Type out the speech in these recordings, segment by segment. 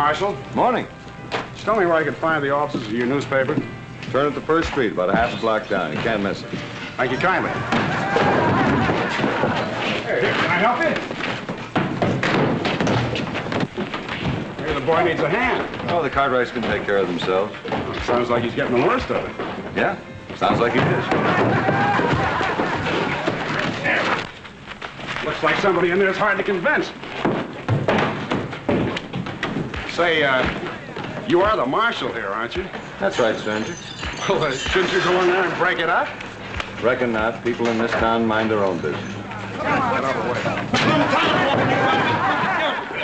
Marshal. Morning. Just tell me where I can find the offices of your newspaper. Turn at the first street, about a half a block down. You can't miss it. Thank you kindly. Hey, here, can I help you? Maybe the boy needs a hand. Oh, the Cartwrights can take care of themselves. Well, it sounds like he's getting the worst of it. Yeah, sounds like he is. Looks like somebody in there is hard to convince. Say, you are the marshal here, aren't you? That's right, stranger. Well, shouldn't you go in there and break it up? Reckon not. People in this town mind their own business.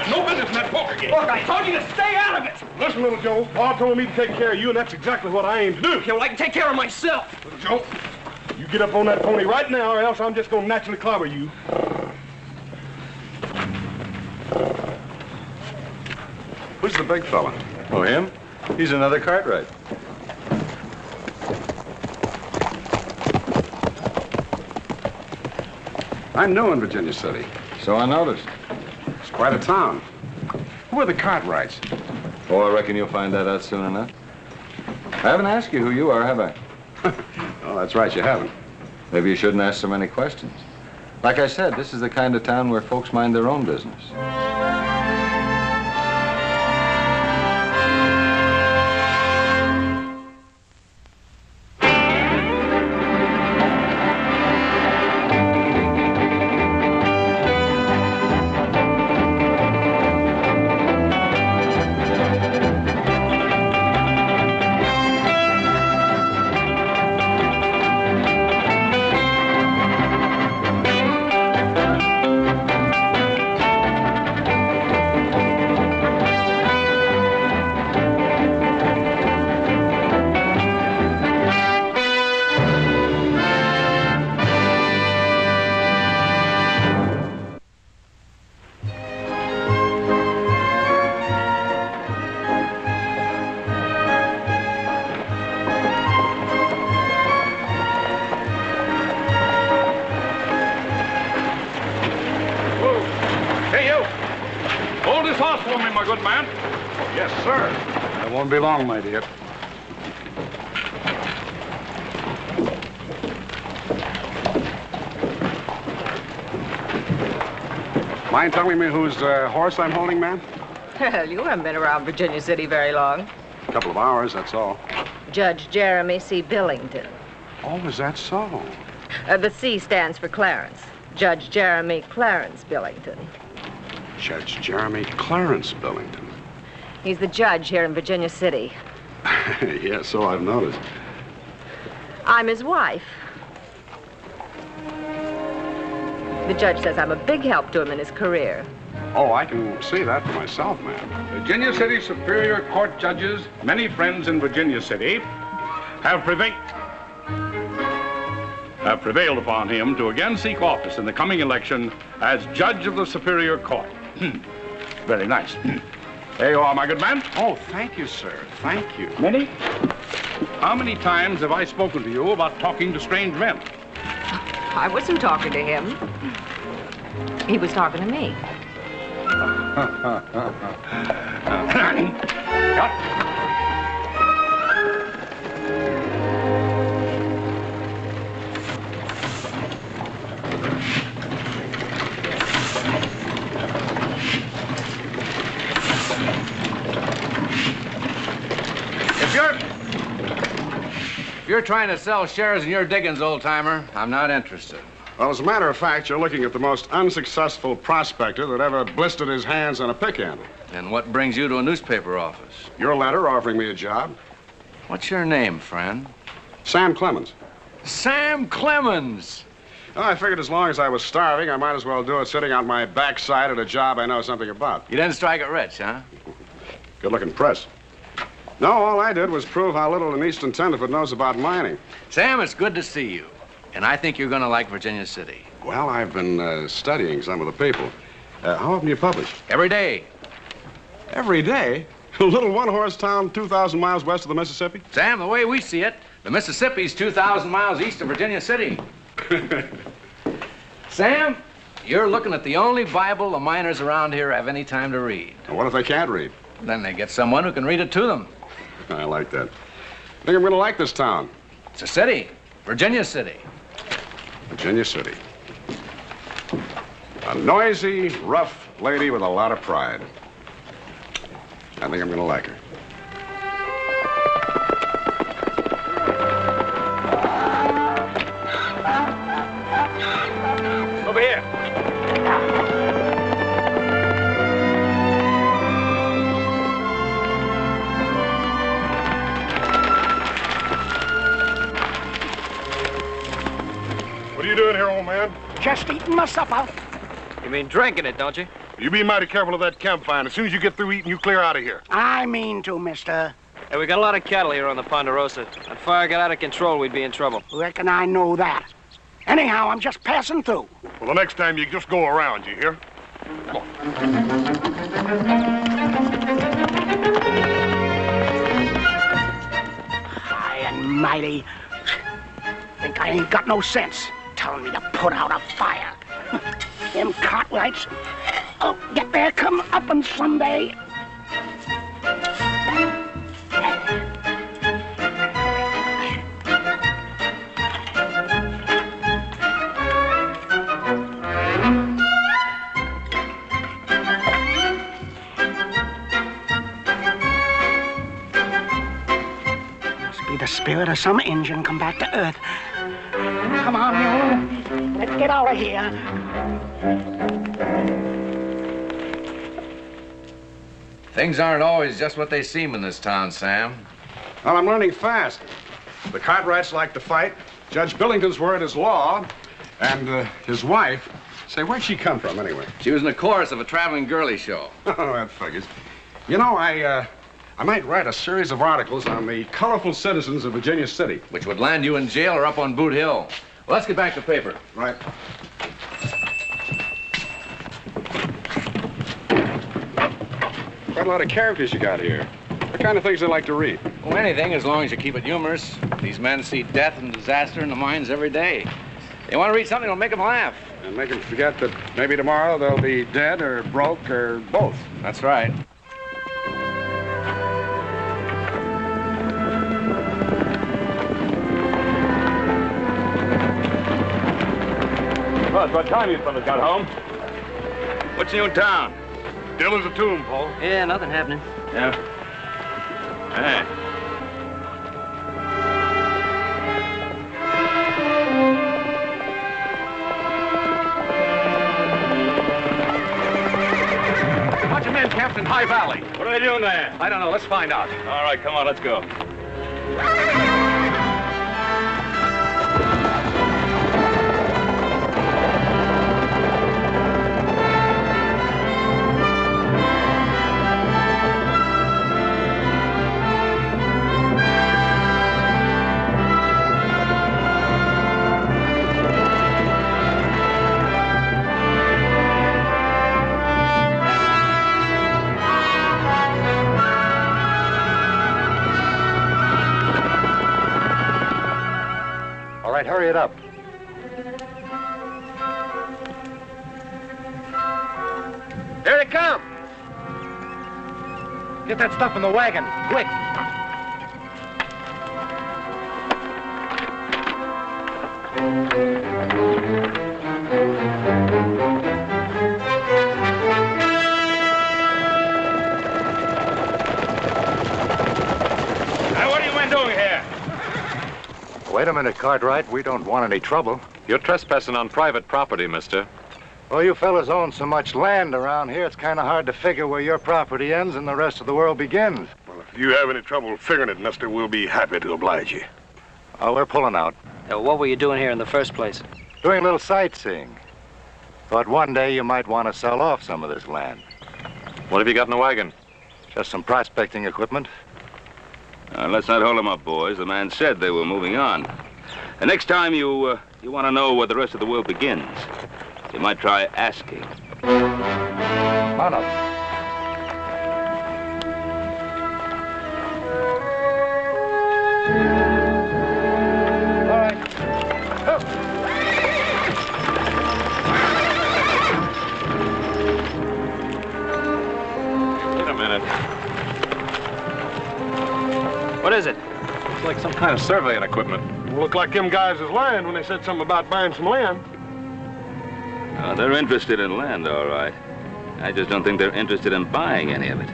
No business in that poker game. Look, I told you to stay out of it. Listen, little Joe, Pa told me to take care of you, and that's exactly what I aim to do. Okay, well, I can take care of myself. Little Joe, you get up on that pony right now, or else I'm just going to naturally clobber you. Who's the big fella? Oh, him? He's another Cartwright. I'm new in Virginia City. So I noticed. It's quite a town. Who are the Cartwrights? Oh, I reckon you'll find that out soon enough. I haven't asked you who you are, have I? Oh, that's right, you haven't. Maybe you shouldn't ask so many questions. Like I said, this is the kind of town where folks mind their own business. Won't be long, my dear. Mind telling me whose horse I'm holding, ma'am? Well, you haven't been around Virginia City very long. A couple of hours, that's all. Judge Jeremy C. Billington. Oh, is that so? The C stands for Clarence. Judge Jeremy Clarence Billington. Judge Jeremy Clarence Billington. He's the judge here in Virginia City. Yeah, so I've noticed. I'm his wife. The judge says I'm a big help to him in his career. Oh, I can see that for myself, ma'am. Virginia City Superior Court judges, many friends in Virginia City, have prevailed upon him to again seek office in the coming election as judge of the Superior Court. Very nice. There you are, my good man. Oh, thank you, sir. Thank you. Many? How many times have I spoken to you about talking to strange men? I wasn't talking to him. He was talking to me. If you're trying to sell shares in your diggings, old-timer, I'm not interested. Well, as a matter of fact, you're looking at the most unsuccessful prospector that ever blistered his hands on a pick handle. And what brings you to a newspaper office? Your letter offering me a job. What's your name, friend? Sam Clemens. Sam Clemens! Well, I figured as long as I was starving, I might as well do it sitting on my backside at a job I know something about. You didn't strike it rich, huh? Good-looking press. No, all I did was prove how little an Eastern Tenderfoot knows about mining. Sam, it's good to see you. And I think you're going to like Virginia City. Well, I've been studying some of the people. How often do you publish? Every day. Every day? A little one-horse town 2,000 miles west of the Mississippi? Sam, the way we see it, the Mississippi's 2,000 miles east of Virginia City. Sam, you're looking at the only Bible the miners around here have any time to read. Well, what if they can't read? Then they get someone who can read it to them. I like that. I think I'm going to like this town. It's a city. Virginia City. Virginia City. A noisy, rough lady with a lot of pride. I think I'm going to like her. Over here. What are you doing here, old man? Just eating my supper. You mean drinking it, don't you? You be mighty careful of that campfire. As soon as you get through eating, you clear out of here. I mean to, mister. Hey, we got a lot of cattle here on the Ponderosa. If fire got out of control, we'd be in trouble. Reckon I know that. Anyhow, I'm just passing through. Well, the next time you just go around, you hear? High and mighty. Think I ain't got no sense. Telling me to put out a fire. Them Cartwrights. Oh, get their comeuppance someday. Must be the spirit of some engine come back to Earth. Come on, Mule. Let's get out of here. Things aren't always just what they seem in this town, Sam. Well, I'm learning fast. The Cartwrights like to fight. Judge Billington's word is law. And his wife, say, where'd she come from, anyway? She was in the chorus of a traveling girly show. Oh, that figures. You know, I might write a series of articles on the colorful citizens of Virginia City. Which would land you in jail or up on Boot Hill. Well, let's get back to paper. Right. Quite a lot of characters you got here. What kind of things they like to read? Well, anything, as long as you keep it humorous. These men see death and disaster in the mines every day. They want to read something that'll make them laugh. And make them forget that maybe tomorrow they'll be dead or broke or both. That's right. Well, it's about time you fellas got home. What's new in town? Still as a tomb, Paul. Yeah, nothing happening. Yeah. Hey. Bunch of men camped in High Valley. What are they doing there? I don't know. Let's find out. All right, come on, let's go. All right, hurry it up. Here they come. Get that stuff in the wagon, quick. Now, what are you men doing here? Wait a minute, Cartwright. We don't want any trouble. You're trespassing on private property, mister. Well, you fellas own so much land around here, it's kind of hard to figure where your property ends and the rest of the world begins. Well, if you have any trouble figuring it, mister, we'll be happy to oblige you. Oh, we're pulling out. What were you doing here in the first place? Doing a little sightseeing. Thought one day you might want to sell off some of this land. What have you got in the wagon? Just some prospecting equipment. Let's not hold them up, boys. The man said they were moving on. And next time you want to know where the rest of the world begins, you might try asking. Come on up. All right. Up. Wait a minute. like some kind of surveying equipment. Looked like them guys is lying when they said something about buying some land. They're interested in land, all right. I just don't think they're interested in buying any of it.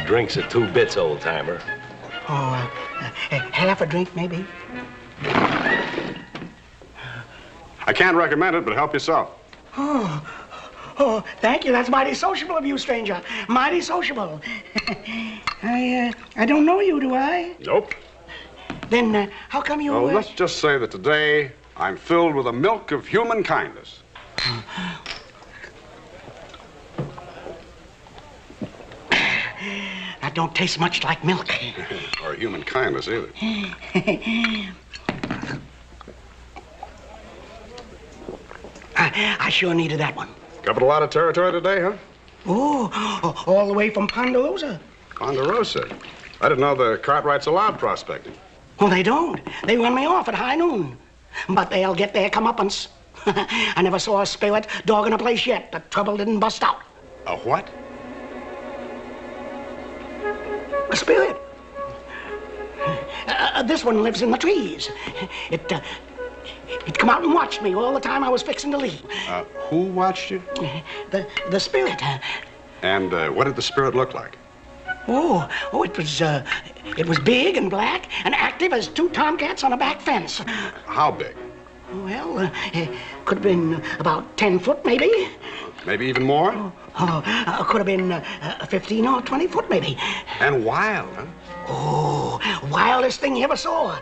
Drinks are 2 bits, old-timer. Oh, half a drink, maybe? I can't recommend it, but help yourself. Oh, thank you. That's mighty sociable of you, stranger. Mighty sociable. I don't know you, do I? Nope. Then how come you... Well, let's just say that today I'm filled with the milk of human kindness. That don't taste much like milk. Or human kindness, either. I sure needed that one. Covered a lot of territory today, huh? Oh, all the way from Ponderosa. Ponderosa? I didn't know the Cartwrights allowed prospecting. Well, they don't. They run me off at high noon. But they'll get their comeuppance. I never saw a spirit dogging a place yet. The trouble didn't bust out. A what? A spirit. This one lives in the trees. It come out and watched me all the time I was fixing to leave. Who watched you? The spirit. And what did the spirit look like? It was big and black and active as 2 tomcats on a back fence. How big? Well, could have been about 10 foot, maybe. Maybe even more? Could have been 15 or 20 foot, maybe. And wild, huh? Oh, wildest thing you ever saw.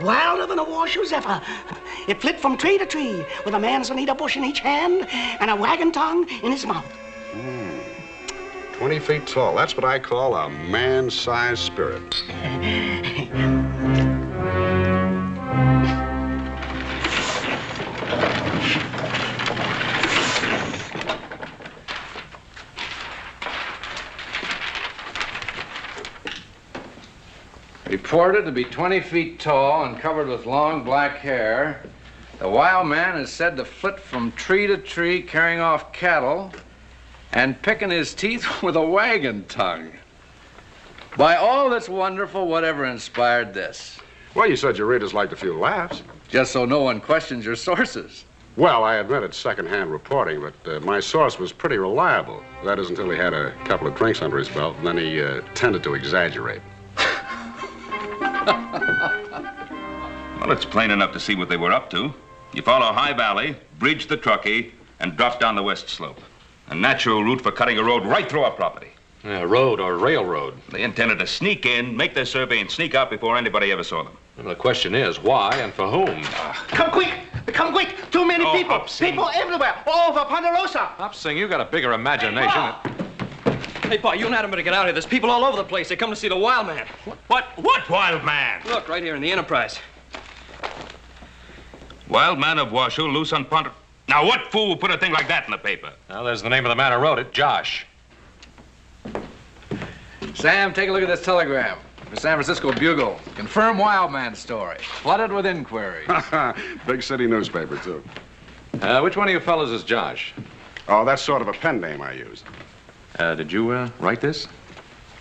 Wilder than a Washoe zephyr. It flit from tree to tree with a manzanita bush in each hand and a wagon tongue in his mouth. 20 feet tall. That's what I call a man-sized spirit. Reported to be 20 feet tall and covered with long black hair. The wild man is said to flit from tree to tree carrying off cattle and picking his teeth with a wagon tongue. By all that's wonderful, whatever inspired this? Well, you said your readers liked a few laughs. Just so no one questions your sources. Well, I admit it's second-hand reporting, but my source was pretty reliable. That is until he had a couple of drinks under his belt, and then he tended to exaggerate. Well, it's plain enough to see what they were up to. You follow High Valley, bridge the Truckee, and drop down the west slope. A natural route for cutting a road right through our property. Yeah, road or railroad. They intended to sneak in, make their survey, and sneak out before anybody ever saw them. Well, the question is, why and for whom? Come quick! Come quick! Too many people! Hopsing. People everywhere! All over Ponderosa! Hopsing, you got a bigger imagination. Hey, Pa, you and Adam better get out of here. There's people all over the place. They come to see the wild man. What wild man? Look, right here in the Enterprise. Wild man of Washoe, loose on Ponderosa. Now, what fool would put a thing like that in the paper? Well, there's the name of the man who wrote it, Josh. Sam, take a look at this telegram. The San Francisco Bugle. Confirm wild man story. Flooded with inquiries. Big city newspaper, too. Which one of you fellas is Josh? Oh, that's sort of a pen name I used. Did you write this?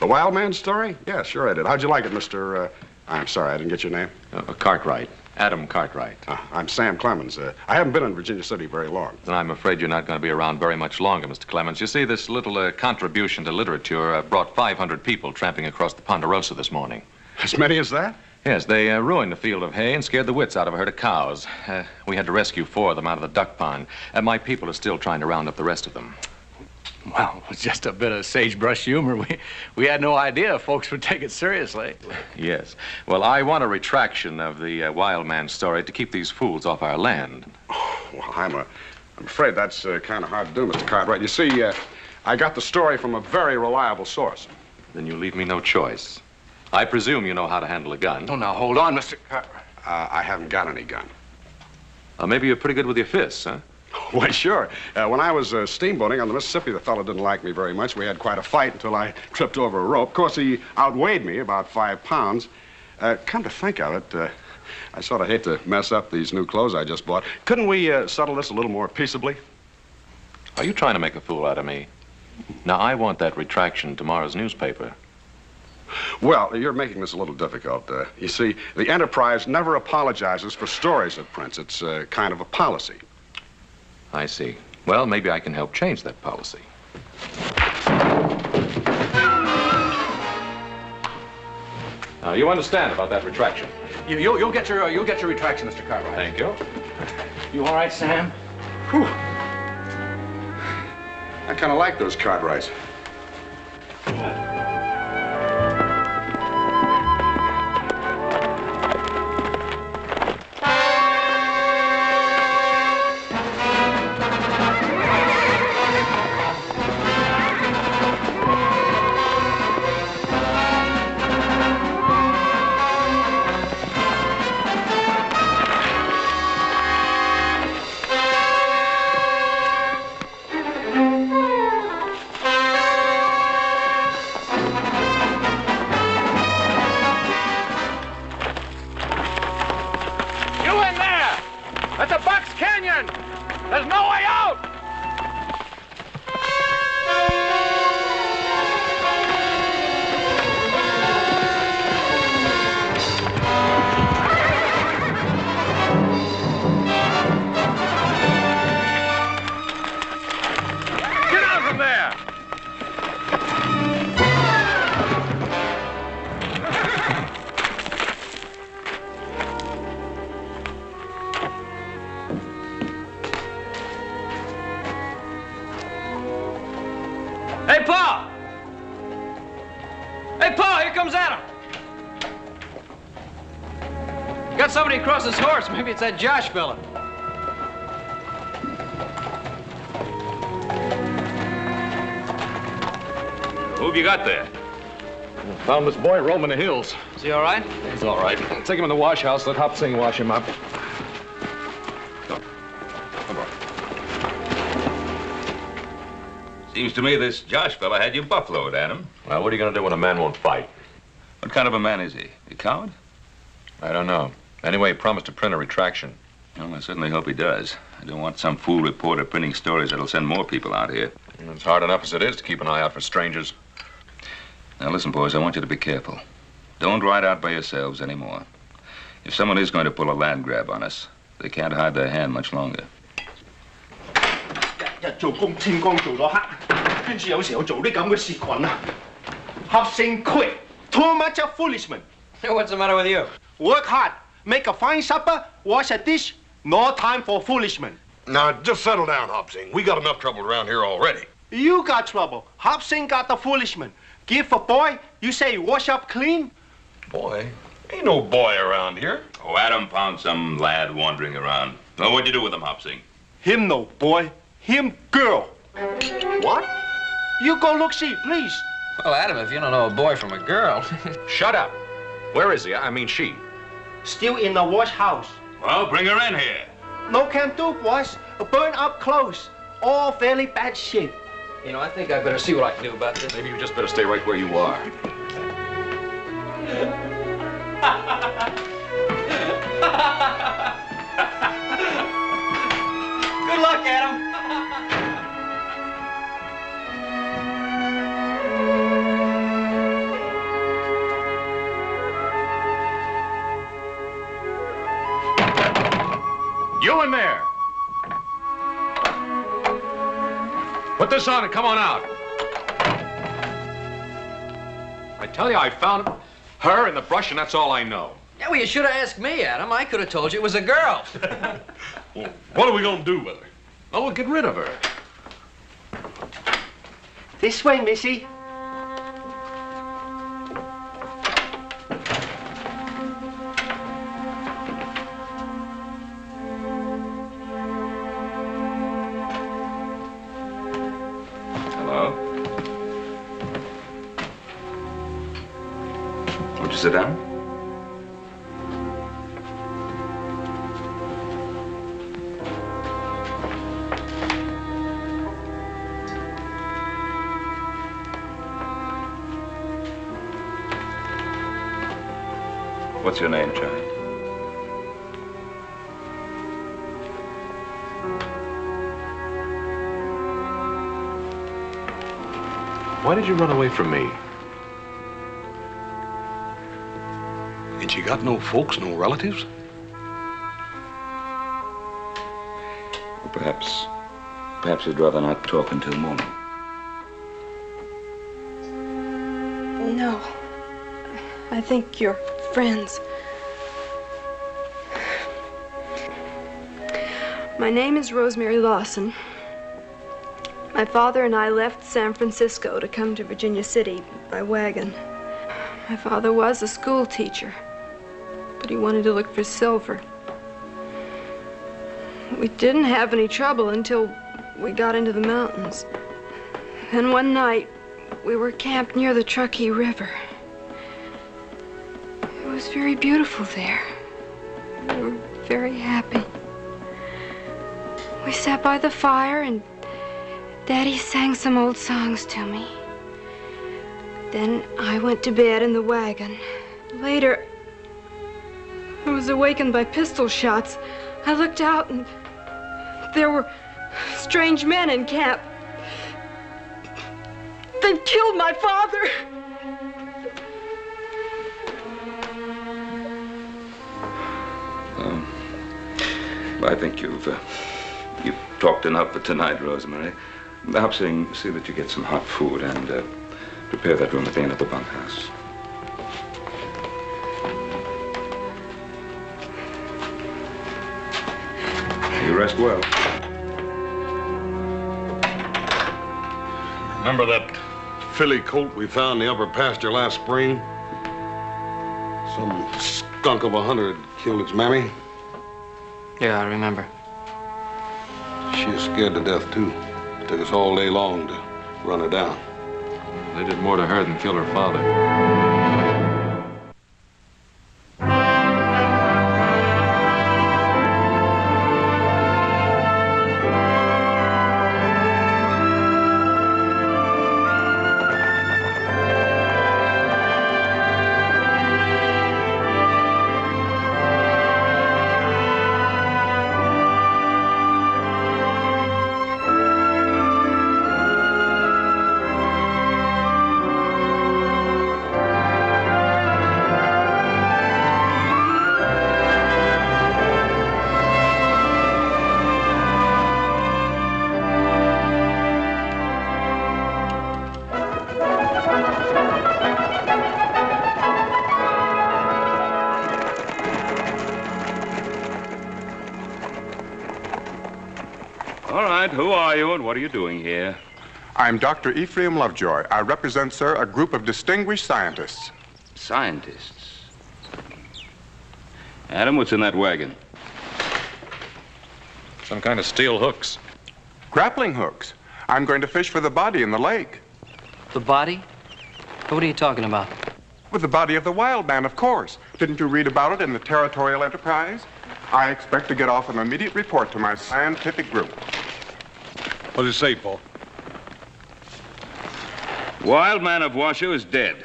The Wild Man story? Yeah, sure I did. How'd you like it, Mr. I'm sorry, I didn't get your name. Cartwright. Adam Cartwright. I'm Sam Clemens. I haven't been in Virginia City very long. Then I'm afraid you're not going to be around very much longer, Mr. Clemens. You see, this little contribution to literature brought 500 people tramping across the Ponderosa this morning. As many as that? Yes, they ruined the field of hay and scared the wits out of a herd of cows. We had to rescue 4 of them out of the duck pond. My people are still trying to round up the rest of them. Well, it was just a bit of sagebrush humor. We had no idea folks would take it seriously. Yes. Well, I want a retraction of the wild man story to keep these fools off our land. Oh, well, I'm afraid that's kind of hard to do, Mr. Cartwright. You see, I got the story from a very reliable source. Then you leave me no choice. I presume you know how to handle a gun. Oh, now, hold on, Mr. Cartwright. I haven't got any gun. Maybe you're pretty good with your fists, huh? Why, sure. When I was steamboating on the Mississippi, the fellow didn't like me very much. We had quite a fight until I tripped over a rope. Of course, he outweighed me about 5 pounds. Come to think of it, I sort of hate to mess up these new clothes I just bought. Couldn't we settle this a little more peaceably? Are you trying to make a fool out of me? Now, I want that retraction in tomorrow's newspaper. Well, you're making this a little difficult. You see, the Enterprise never apologizes for stories it prints. It's kind of a policy. I see. Well, maybe I can help change that policy. Now, you understand about that retraction? You'll get your retraction, Mr. Cartwright. Thank you. You all right, Sam? Whew. I kind of like those Cartwrights. Hey, Pa! Hey, Pa, here comes Adam. Got somebody across his horse. Maybe it's that Josh fella. Who've you got there? Found this boy roaming the hills. Is he all right? He's all right. Take him in the wash house. Let Hop Sing wash him up. Seems to me this Josh fella had you buffaloed, Adam. Well, what are you going to do when a man won't fight? What kind of a man is he? A coward? I don't know. Anyway, he promised to print a retraction. Well, I certainly hope he does. I don't want some fool reporter printing stories that'll send more people out here. It's hard enough as it is to keep an eye out for strangers. Now, listen, boys, I want you to be careful. Don't ride out by yourselves anymore. If someone is going to pull a land grab on us, they can't hide their hand much longer. 日做工天光做到黑，跟住有時候做啲咁嘅事群啊，合成 quit, too much of foolishment. What's the matter with you? Work hard, make a fine supper, wash a dish, no time for foolishment. Now, just settle down, Hopsing. We got enough trouble around here already. You got trouble. Hobson got the foolishment. Give a boy, you say wash up clean? Boy? Ain't no boy around here. Oh, Adam found some lad wandering around. Well, what'd you do with him, Hopsing? Him no boy, him girl. What? You go look see, please. Well, Adam, if you don't know a boy from a girl. Shut up. Where is he? I mean, she. Still in the wash house. Well, bring her in here. No can do, boys. Burn up clothes. All very bad shape. You know, I think I better see what I can do about this. Maybe you just better stay right where you are. Good luck, Adam. You in there! Put this on and come on out. I tell you, I found her in the brush, and that's all I know. Yeah, well, you should have asked me, Adam. I could have told you it was a girl. Well, what are we gonna do with her? Oh, we'll get rid of her. This way, Missy. Hello? sit down? What's your name, child? Why did you run away from me? Ain't you got no folks, no relatives? Well, perhaps you'd rather not talk until morning. No. I think you're friends. My name is Rosemary Lawson. My father and I left San Francisco to come to Virginia City by wagon. My father was a school teacher, but he wanted to look for silver. We didn't have any trouble until we got into the mountains. Then one night, we were camped near the Truckee River. It was very beautiful there. We were very happy. We sat by the fire and Daddy sang some old songs to me. Then I went to bed in the wagon. Later, I was awakened by pistol shots. I looked out and there were strange men in camp. They've killed my father. I think you've talked enough for tonight, Rosemary. Perhaps see that you get some hot food and prepare that room at the end of the bunkhouse. You rest well. Remember that filly colt we found in the upper pasture last spring? Some skunk of a hunter had killed its mammy. Yeah, I remember. She was scared to death, too. It took us all day long to run her down. They did more to her than kill her father. All right, who are you and what are you doing here? I'm Dr. Ephraim Lovejoy. I represent, sir, a group of distinguished scientists. Scientists? Adam, what's in that wagon? Some kind of steel hooks. Grappling hooks. I'm going to fish for the body in the lake. The body? What are you talking about? With the body of the wild man, of course. Didn't you read about it in the Territorial Enterprise? I expect to get off an immediate report to my scientific group. What does it say, Paul? Wild Man of Washoe is dead.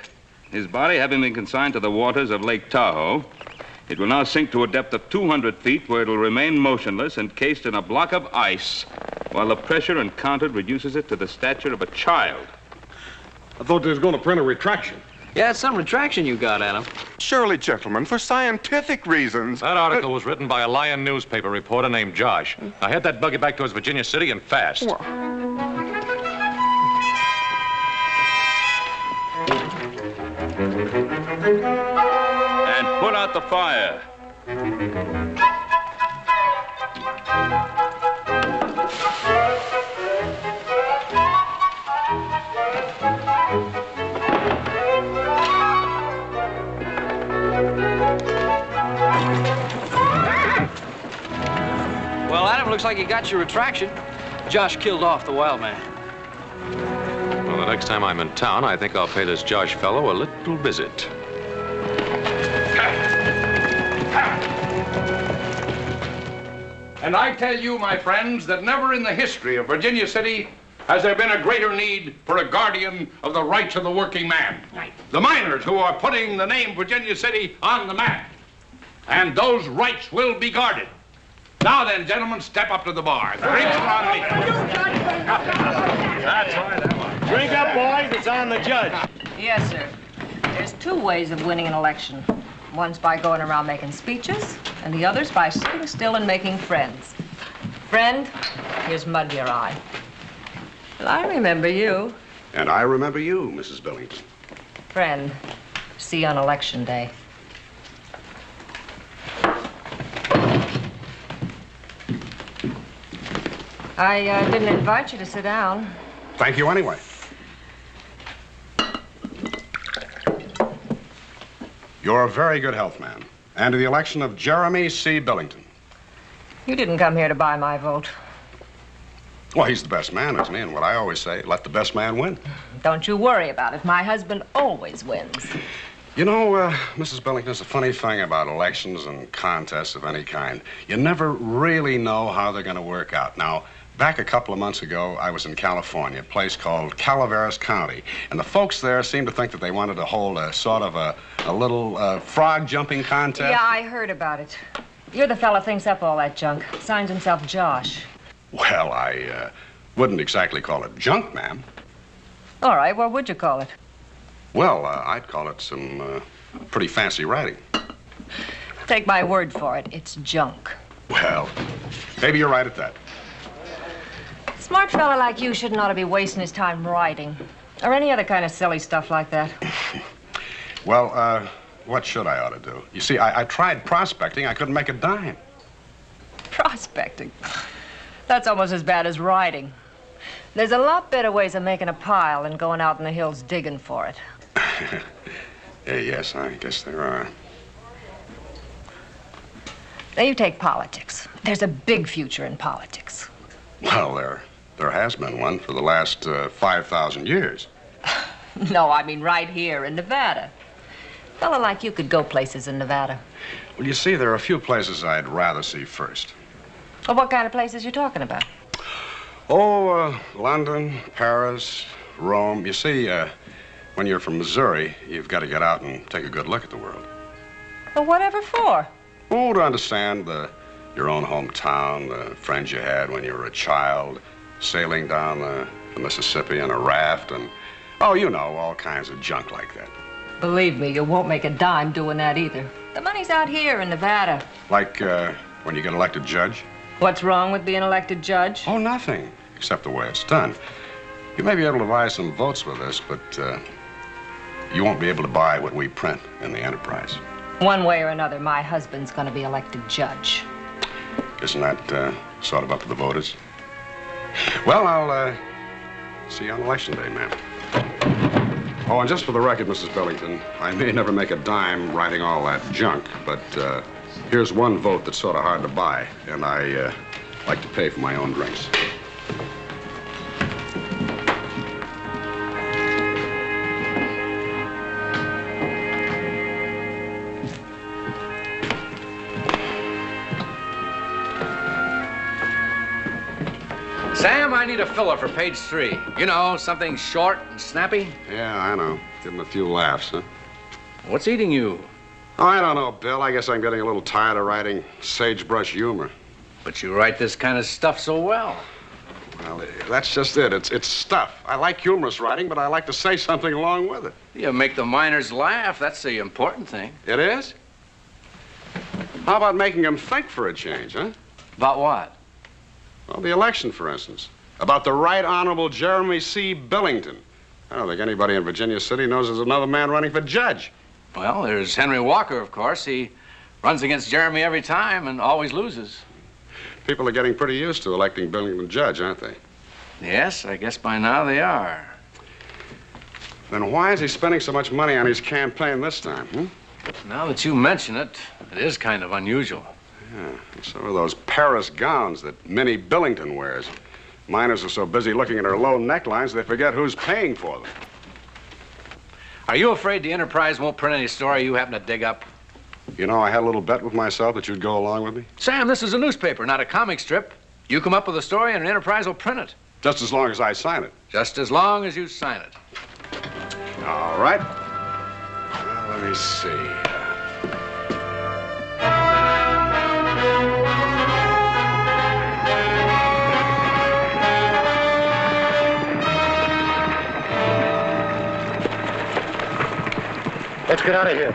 His body having been consigned to the waters of Lake Tahoe, it will now sink to a depth of 200 feet where it will remain motionless, encased in a block of ice, while the pressure encountered reduces it to the stature of a child. I thought they was going to print a retraction. Yeah, it's some retraction you got, Adam. Surely, gentlemen, for scientific reasons. That article was written by a Lion newspaper reporter named Josh. Now head that buggy back towards Virginia City and fast. And put out the fire. Well, Adam, looks like you got your retraction. Josh killed off the wild man. Well, the next time I'm in town, I think I'll pay this Josh fellow a little visit. And I tell you, my friends, that never in the history of Virginia City has there been a greater need for a guardian of the rights of the working man. Right. The miners who are putting the name Virginia City on the map. And those rights will be guarded. Now then, gentlemen, step up to the bar. The drinks are on me. That's right. Drink up, boys. It's on the judge. Yes, sir. There's two ways of winning an election. One's by going around making speeches, and the other's by sitting still and making friends. Friend, here's mud to your eye. Well, I remember you. And I remember you, Mrs. Billington. Friend, see you on election day. I didn't invite you to sit down. Thank you anyway. You're a very good health man. And to the election of Jeremy C. Billington. You didn't come here to buy my vote. Well, he's the best man, isn't he? And what I always say, let the best man win. Don't you worry about it. My husband always wins. You know, Mrs. Billington, it's a funny thing about elections and contests of any kind. You never really know how they're going to work out. Now, back a couple of months ago, I was in California, a place called Calaveras County. And the folks there seemed to think that they wanted to hold a sort of a little frog jumping contest. Yeah, I heard about it. You're the fella thinks up all that junk. Signs himself Josh. Well, I wouldn't exactly call it junk, ma'am. All right, what would you call it? Well, I'd call it some pretty fancy writing. Take my word for it, it's junk. Well, maybe you're right at that. A smart fella like you shouldn't ought to be wasting his time writing. Or any other kind of silly stuff like that. Well, what should I ought to do? You see, I tried prospecting. I couldn't make a dime. Prospecting? That's almost as bad as writing. There's a lot better ways of making a pile than going out in the hills digging for it. Yes, I guess there are. Now, you take politics. There's a big future in politics. Well, there has been one for the last 5,000 years. No, I mean right here in Nevada. A fella like you could go places in Nevada. Well, you see, there are a few places I'd rather see first. Well, what kind of places you talking about? Oh, London, Paris, Rome. You see, when you're from Missouri, you've got to get out and take a good look at the world. Well, whatever for? Oh, to understand your own hometown, the friends you had when you were a child, sailing down the Mississippi in a raft, and, oh, you know, all kinds of junk like that. Believe me, you won't make a dime doing that either. The money's out here in Nevada. Like when you get elected judge? What's wrong with being elected judge? Oh, nothing, except the way it's done. You may be able to buy some votes with this, but you won't be able to buy what we print in the Enterprise. One way or another, my husband's going to be elected judge. Isn't that sort of up to the voters? Well, I'll see you on Election Day, ma'am. Oh, and just for the record, Mrs. Billington, I may never make a dime writing all that junk, but here's one vote that's sort of hard to buy, and I like to pay for my own drinks. Sam, I need a filler for page 3. You know, something short and snappy. Yeah, I know. Give him a few laughs, huh? What's eating you? Oh, I don't know, Bill. I guess I'm getting a little tired of writing sagebrush humor. But you write this kind of stuff so well. Well, that's just it. It's stuff. I like humorous writing, but I like to say something along with it. You make the miners laugh. That's the important thing. It is? How about making them think for a change, huh? About what? Well, the election, for instance. About the Right Honorable Jeremy C. Billington. I don't think anybody in Virginia City knows there's another man running for judge. Well, there's Henry Walker, of course. He runs against Jeremy every time and always loses. People are getting pretty used to electing Billington judge, aren't they? Yes, I guess by now they are. Then why is he spending so much money on his campaign this time, hmm? Now that you mention it, it is kind of unusual. Yeah, so are those Paris gowns that Minnie Billington wears. Miners are so busy looking at her low necklines, they forget who's paying for them. Are you afraid the Enterprise won't print any story you happen to dig up? You know, I had a little bet with myself that you'd go along with me. Sam, this is a newspaper, not a comic strip. You come up with a story and an Enterprise will print it. Just as long as I sign it. Just as long as you sign it. All right. Well, let me see. Let's get out of here.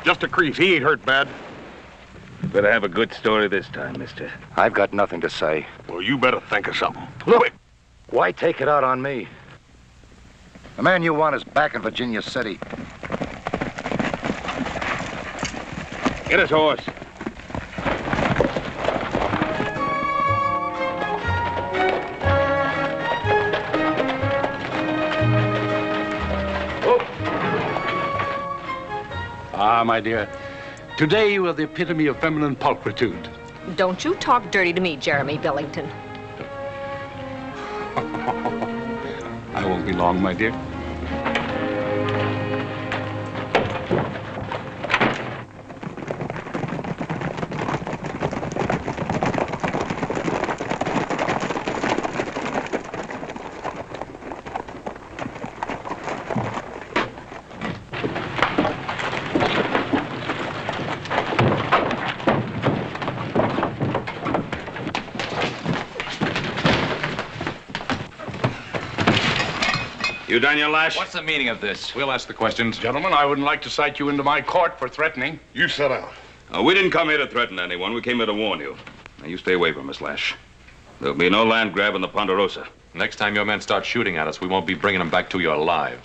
Just a crease. He ain't hurt bad. Better have a good story this time, mister. I've got nothing to say. Well, you better think of something. Look, why take it out on me? The man you want is back in Virginia City. Get his horse. Ah, my dear. Today you are the epitome of feminine pulchritude. Don't you talk dirty to me, Jeremy Billington. I won't be long, my dear. You done your lash? What's the meaning of this? We'll ask the questions. Gentlemen, I wouldn't like to cite you into my court for threatening. You sit down. We didn't come here to threaten anyone. We came here to warn you. Now, you stay away from us, Lash. There'll be no land grab in the Ponderosa. Next time your men start shooting at us, we won't be bringing them back to you alive.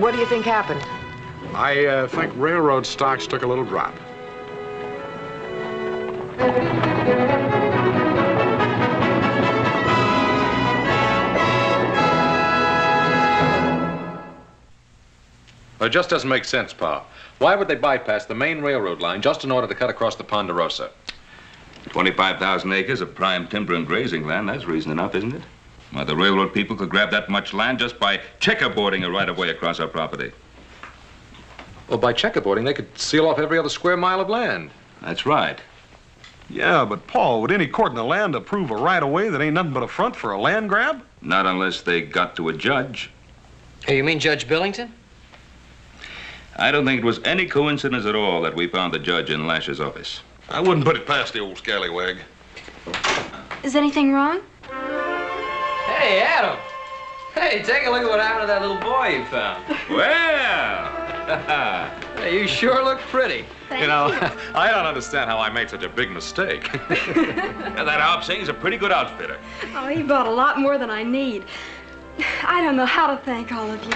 What do you think happened? I think railroad stocks took a little drop. Well, it just doesn't make sense, Pa. Why would they bypass the main railroad line just in order to cut across the Ponderosa? 25,000 acres of prime timber and grazing land. That's reason enough, isn't it? Why, the railroad people could grab that much land just by checkerboarding a right-of-way across our property. Well, by checkerboarding, they could seal off every other square mile of land. That's right. Yeah, but Paul, would any court in the land approve a right-of-way that ain't nothing but a front for a land grab? Not unless they got to a judge. Hey, you mean Judge Billington? I don't think it was any coincidence at all that we found the judge in Lash's office. I wouldn't put it past the old scallywag. Is anything wrong? Hey, Adam. Hey, take a look at what happened to that little boy you found. Well. Hey, you sure look pretty. You know, I don't understand how I made such a big mistake. And that Hop Singh's a pretty good outfitter. Oh, he bought a lot more than I need. I don't know how to thank all of you.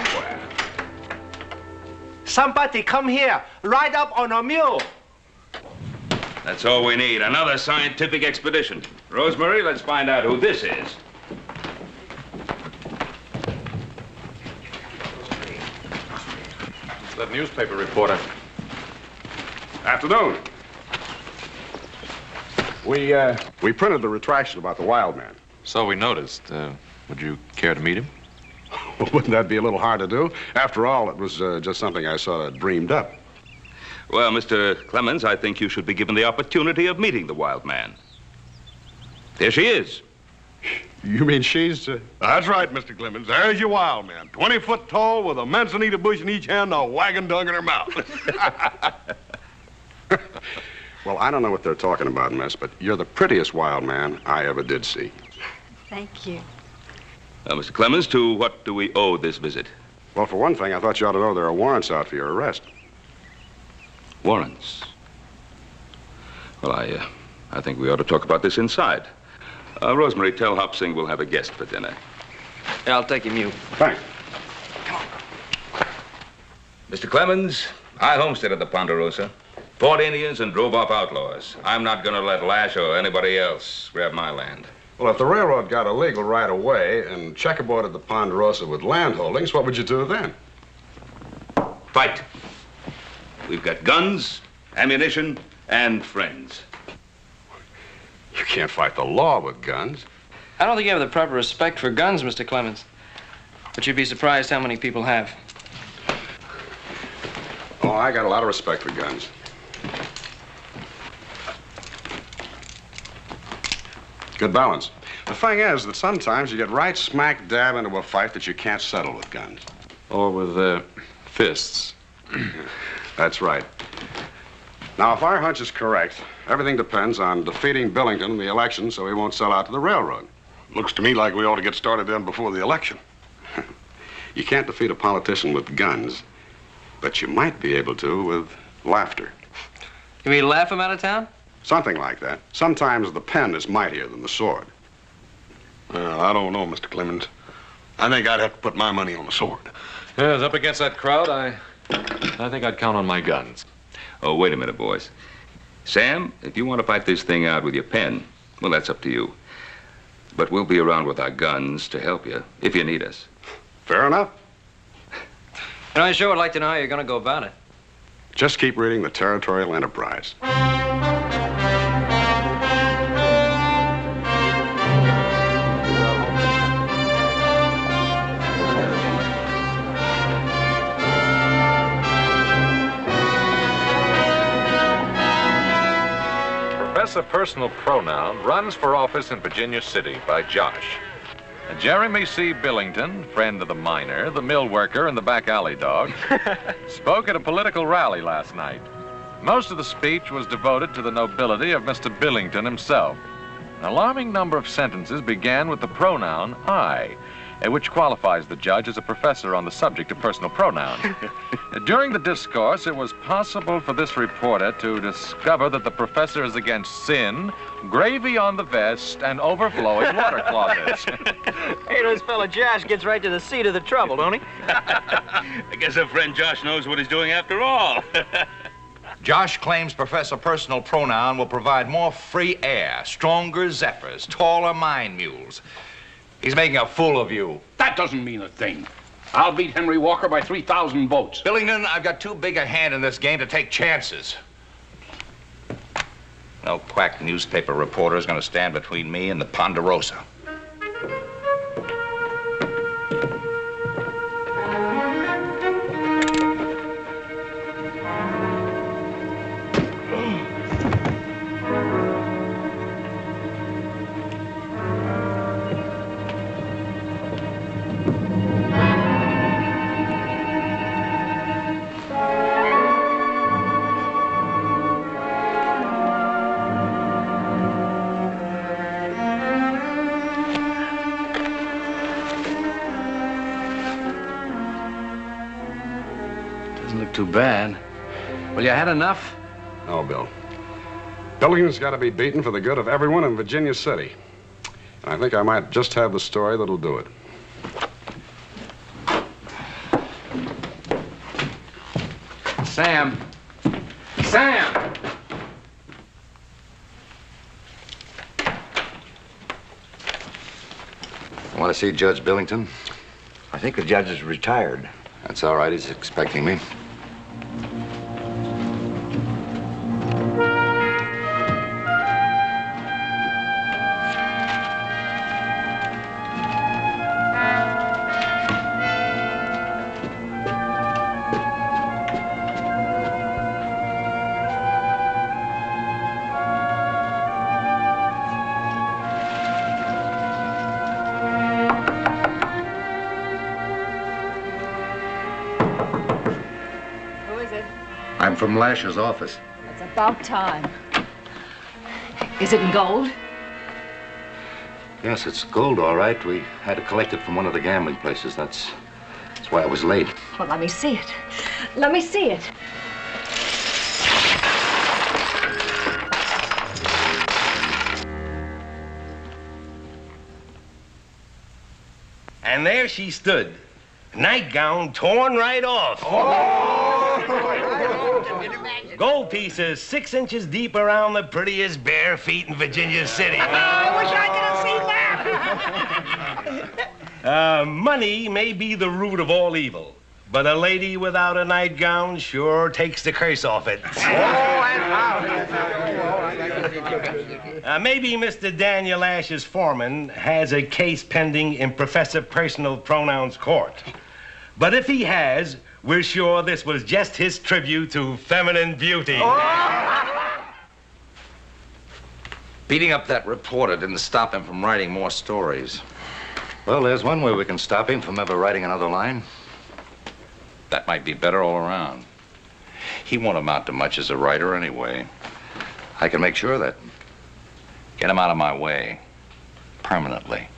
Somebody come here. Ride up on a mule. That's all we need. Another scientific expedition. Rosemary, let's find out who this is. That newspaper reporter. Afternoon. We printed the retraction about the wild man. So we noticed. Would you care to meet him? Wouldn't that be a little hard to do? After all, it was just something I sort of dreamed up. Well, Mr. Clemens, I think you should be given the opportunity of meeting the wild man. There she is. You mean she's... That's right, Mr. Clemens. There's your wild man. 20 foot tall with a manzanita bush in each hand and a wagon dog in her mouth. Well, I don't know what they're talking about, miss, but you're the prettiest wild man I ever did see. Thank you. Mr. Clemens, to what do we owe this visit? Well, for one thing, I thought you ought to know there are warrants out for your arrest. Warrants? Well, I think we ought to talk about this inside. Rosemary, tell Hop Sing we'll have a guest for dinner. Yeah, I'll take him, you. Thanks. Mr. Clemens, I homesteaded the Ponderosa, fought Indians and drove off outlaws. I'm not going to let Lash or anybody else grab my land. Well, if the railroad got illegal right away and checkerboarded the Ponderosa with land holdings, what would you do then? Fight. We've got guns, ammunition, and friends. You can't fight the law with guns. I don't think you have the proper respect for guns, Mr. Clemens. But you'd be surprised how many people have. Oh, I got a lot of respect for guns. Good balance. The thing is that sometimes you get right smack dab into a fight that you can't settle with guns. Or with, fists. That's right. Now, if our hunch is correct, everything depends on defeating Billington in the election so he won't sell out to the railroad. Looks to me like we ought to get started then before the election. You can't defeat a politician with guns, but you might be able to with laughter. You mean laugh him out of town? Something like that. Sometimes the pen is mightier than the sword. Well, I don't know, Mr. Clemens. I think I'd have to put my money on the sword. Yes, up against that crowd, I think I'd count on my guns. Oh, wait a minute, boys. Sam, if you want to fight this thing out with your pen, well, that's up to you. But we'll be around with our guns to help you, if you need us. Fair enough. And I sure would like to know how you're going to go about it. Just keep reading the Territorial Enterprise. Professor Personal Pronoun runs for office in Virginia City by Josh. Jeremy C. Billington, friend of the miner, the mill worker, and the back alley dog, spoke at a political rally last night. Most of the speech was devoted to the nobility of Mr. Billington himself. An alarming number of sentences began with the pronoun I, which qualifies the judge as a professor on the subject of personal pronoun. During the discourse, it was possible for this reporter to discover that the professor is against sin, gravy on the vest, and overflowing water closets. Hey, this fella Josh gets right to the seat of the trouble, don't he? I guess our friend Josh knows what he's doing after all. Josh claims Professor Personal Pronoun will provide more free air, stronger zephyrs, taller mine mules. He's making a fool of you. That doesn't mean a thing. I'll beat Henry Walker by 3,000 votes. Billington, I've got too big a hand in this game to take chances. No quack newspaper reporter is going to stand between me and the Ponderosa. Too bad. Well, you had enough? No, Bill. Billington's got to be beaten for the good of everyone in Virginia City. And I think I might just have the story that'll do it. Sam. Sam! Want to see Judge Billington? I think the judge is retired. That's all right. He's expecting me. I'm from Lash's office. It's about time. Is it in gold? Yes, it's gold, all right. We had to collect it from one of the gambling places. That's why I was late. Well, let me see it. Let me see it. And there she stood, nightgown torn right off. Gold pieces 6 inches deep around the prettiest bare feet in Virginia City. I wish I could have seen that. Money may be the root of all evil, but a lady without a nightgown sure takes the curse off it. Maybe Mr. Daniel Ash's foreman has a case pending in Professor Personal Pronouns Court. But if he has, we're sure this was just his tribute to feminine beauty. Beating up that reporter didn't stop him from writing more stories. Well, there's one way we can stop him from ever writing another line. That might be better all around. He won't amount to much as a writer anyway. I can make sure of that. Get him out of my way. Permanently.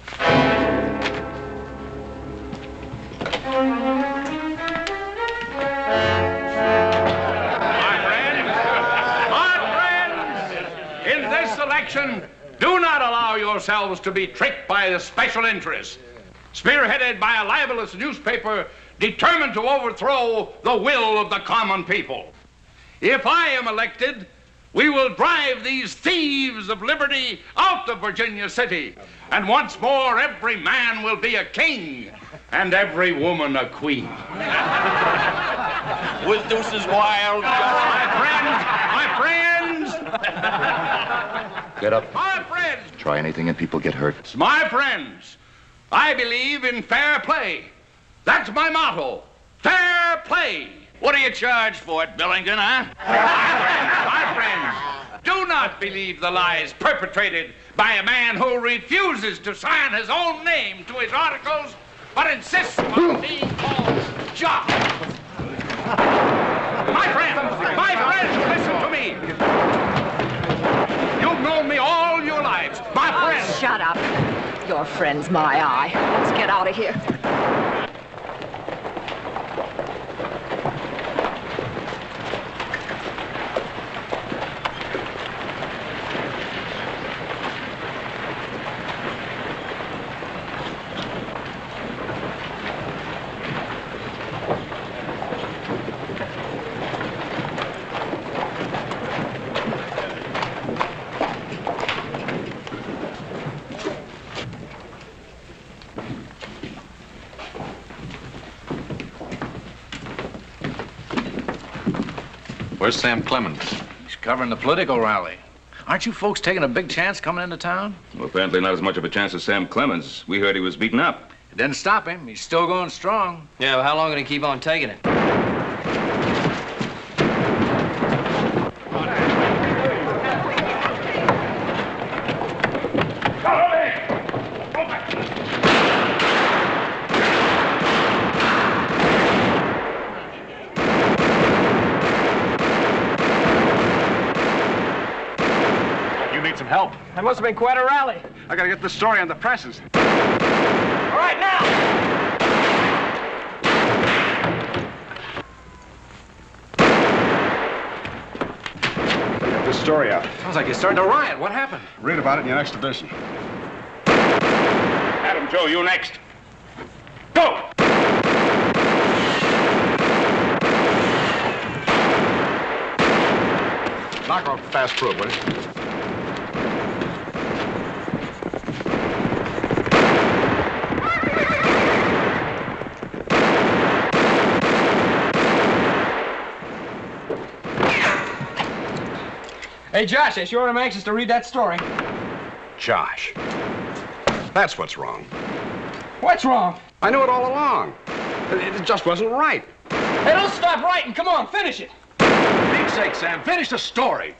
In this election, do not allow yourselves to be tricked by the special interests, spearheaded by a libelous newspaper determined to overthrow the will of the common people. If I am elected, we will drive these thieves of liberty out of Virginia City, and once more every man will be a king and every woman a queen. With deuces wild. My friends! Get up. My friends! Try anything and people get hurt. My friends, I believe in fair play. That's my motto, fair play. What do you charge for it, Billington, huh? My friends, do not believe the lies perpetrated by a man who refuses to sign his own name to his articles, but insists on being called Jock. My friends, listen to me. You've known me all your lives. My friends. Shut up. Your friend's my eye. Let's get out of here. Where's Sam Clemens? He's covering the political rally. Aren't you folks taking a big chance coming into town? Well, apparently not as much of a chance as Sam Clemens. We heard he was beaten up. It didn't stop him. He's still going strong. Yeah, well, how long can he keep on taking it? Help. That must have been quite a rally. I gotta get this story on the presses. All right, now! Get this story out. Sounds like you're starting to riot. What happened? Read about it in your next edition. Adam, Joe, you next. Go! Knock off the fast proof, will you? Hey, Josh, I sure am anxious to read that story. Josh. That's what's wrong. What's wrong? I knew it all along. It just wasn't right. Hey, don't stop writing. Come on, finish it. For Pete's sake, Sam, finish the story.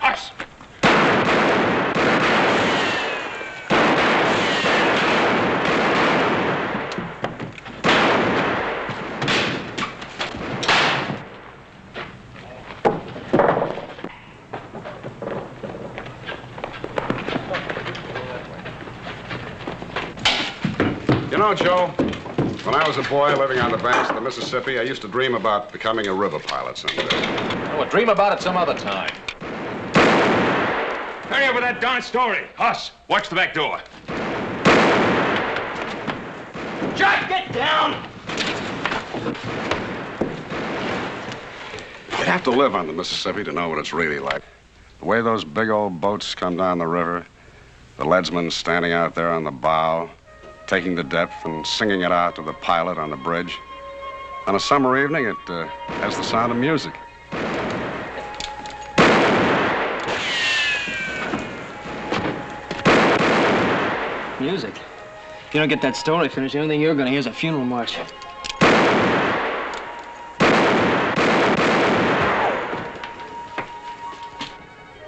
Us. You know, Joe, when I was a boy living on the banks of the Mississippi, I used to dream about becoming a river pilot someday. We'll dream about it some other time. Hurry up with that darn story. Hoss, watch the back door. Jack, get down! You'd have to live on the Mississippi to know what it's really like. The way those big old boats come down the river, the leadsman standing out there on the bow, taking the depth and singing it out to the pilot on the bridge. On a summer evening, it has the sound of music. Music? If you don't get that story finished, the only thing you're gonna hear is a funeral march.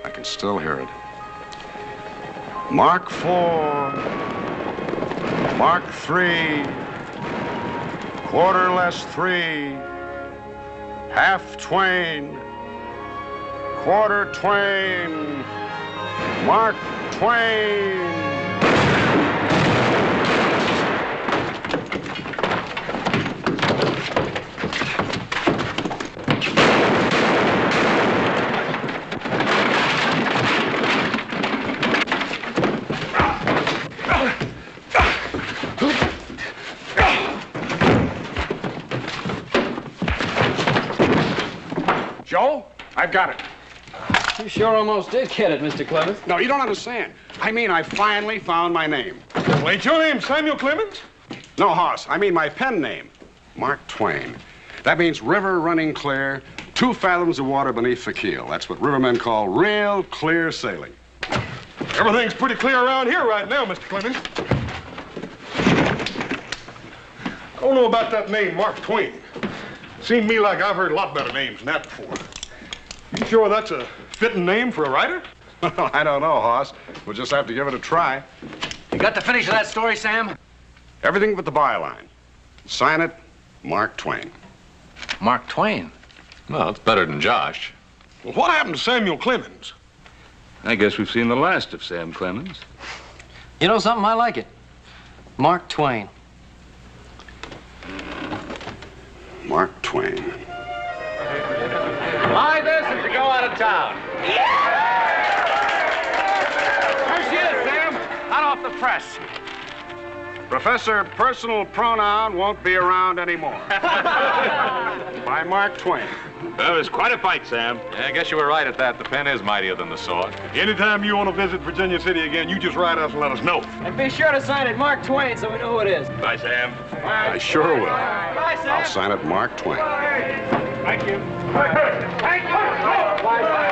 I can still hear it. Mark 4, Mark 3, quarter less 3, half twain, quarter twain, Mark Twain. Joe, I've got it. You sure almost did get it, Mr. Clemens. No, you don't understand. I mean, I finally found my name. Well, ain't your name Samuel Clemens? No, Hoss, I mean my pen name, Mark Twain. That means river running clear, 2 fathoms of water beneath the keel. That's what rivermen call real clear sailing. Everything's pretty clear around here right now, Mr. Clemens. I don't know about that name, Mark Twain. Seemed to me like I've heard a lot better names than that before. You sure that's a fitting name for a writer? I don't know, Hoss. We'll just have to give it a try. You got the finish of that story, Sam? Everything but the byline. Sign it, Mark Twain. Mark Twain? Well, it's better than Josh. Well, what happened to Samuel Clemens? I guess we've seen the last of Sam Clemens. You know something? I like it. Mark Twain. Mark Twain. My this is to go out of town. There she is, Sam. Hot off the press. Professor Personal Pronoun won't be around anymore. By Mark Twain. Well, it was quite a fight, Sam. Yeah, I guess you were right at that. The pen is mightier than the sword. Anytime you want to visit Virginia City again, you just write us and let us know. And be sure to sign it Mark Twain so we know who it is. Bye, Sam. I sure will. Bye, Sam. I'll sign it Mark Twain. Thank you. Thank you. Bye.